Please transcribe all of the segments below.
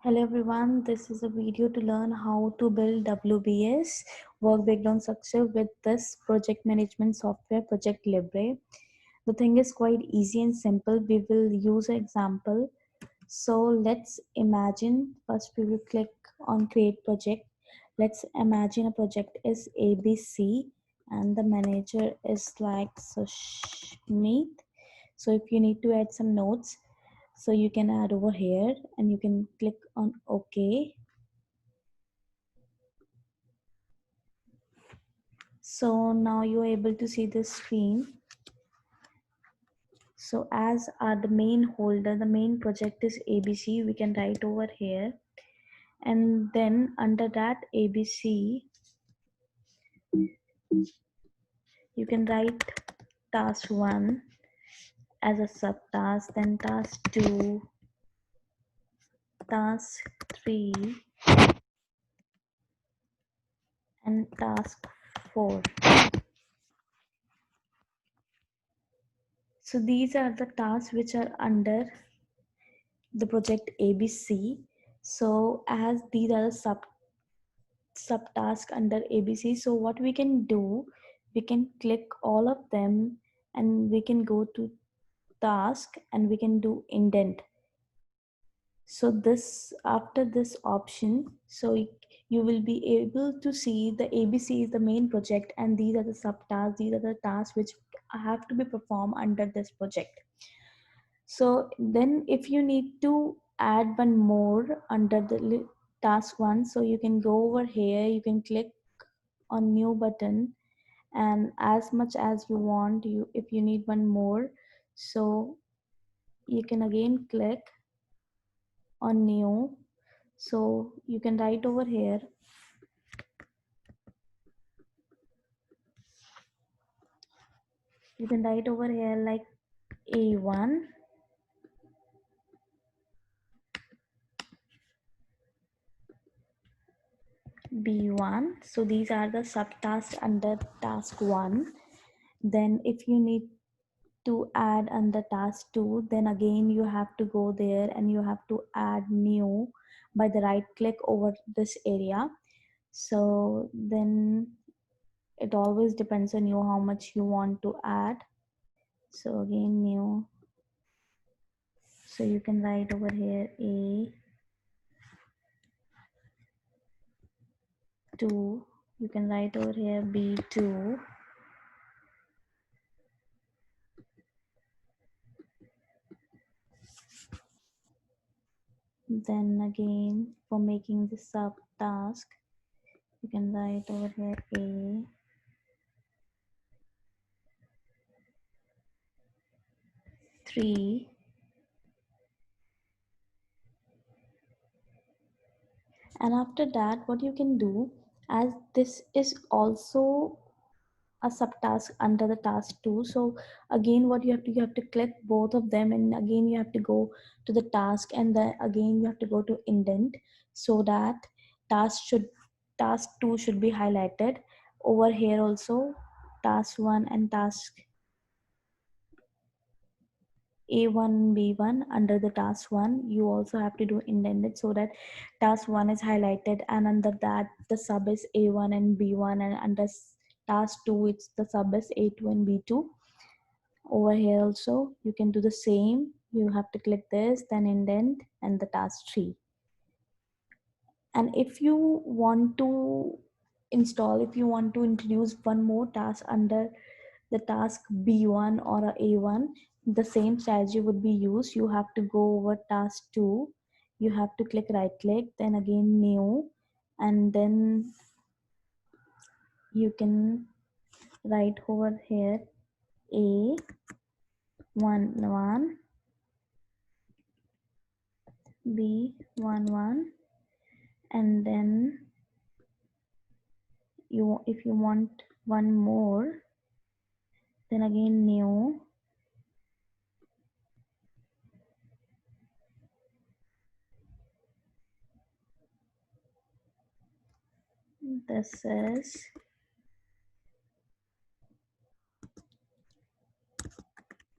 Hello everyone, this is a video to learn how to build WBS work breakdown structure with this project management software Project Libre. The thing is quite easy and simple. We will use an example. So let's imagine, first we will click on create project. Let's imagine a project is ABC and the manager is like Sushmeet. So if you need to add some notes, so you can add over here and you can click on OK. So now you're able to see the screen. So as the main holder, the main project is ABC, we can write over here. And then under that ABC, you can write task 1 as a subtask, then task 2, task 3, and task 4. So these are the tasks which are under the project ABC. So as these are the subtask under ABC, so what we can do, we can click all of them and we can go to task and we can do indent. So this, after this option, so you will be able to see the ABC is the main project and these are the subtasks, these are the tasks which have to be performed under this project. So then if you need to add one more under the task 1, so you can go over here, you can click on new button, and as much as you want, you if you need one more, so you can again click on new. So you can write over here, like A1, B1. So these are the subtasks under task 1. Then if you need to add under task 2, then again you have to go there and you have to add new by the right click over this area. So then it always depends on you how much you want to add. So again new, so you can write over here A2, you can write over here B2, then again for making the sub task, you can write over here A3, and after that what you can do, as this is also a subtask under the task 2, so again what you have to click both of them and again you have to go to the task and then again you have to go to indent, so that task 2 should be highlighted over here. Also task 1 and task A1 B1 under the task 1, you also have to do indented so that task 1 is highlighted, and under that the sub is A1 and B1, and under task 2 it's the sub is A2 and B2. Over here also you can do the same, you have to click this, then indent and the task 3. And if you want to if you want to introduce one more task under the task B1 or a A1, the same strategy would be used. You have to go over task 2, you have to click right click, then again new, and then you can write over here A11 B11, and then if you want one more, then again new, this is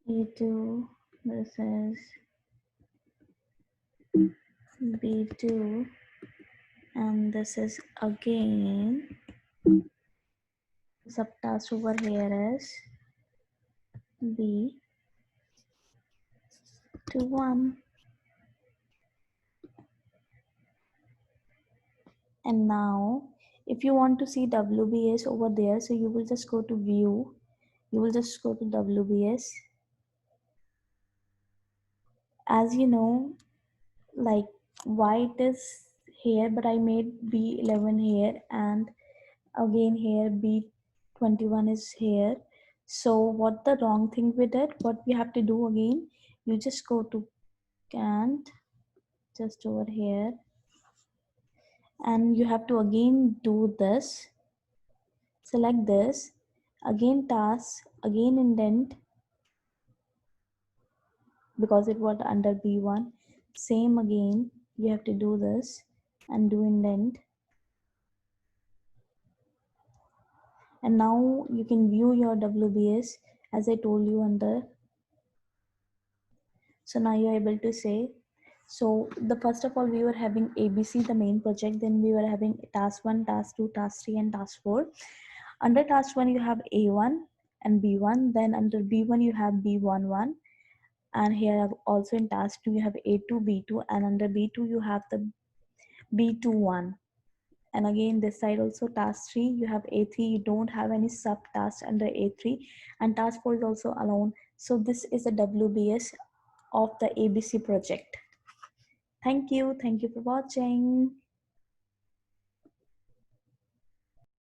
A2, this is B2, and this is again subtask over here is B to 1. And now if you want to see WBS over there, so you will just go to view, you will just go to WBS. As you know, like why it is here, but I made B11 here, and again here B21 is here. So what the wrong thing with it, what we have to do again, you just go to Cant, just over here, and you have to again do this, select this, again task, again indent, because it was under B1, same again, you have to do this and do indent. And now you can view your WBS as I told you under. So now you're able to say, so the first of all we were having ABC, the main project, then we were having task 1, task 2, task 3 and task 4. Under task 1 you have A1 and B1, then under B1 you have B11, and here also in task 2 you have A2, B2, and under B2 you have the B21. And again this side also task 3 you have A3, you don't have any subtask under A3, and task 4 is also alone. So this is a WBS of the ABC project. Thank you for watching.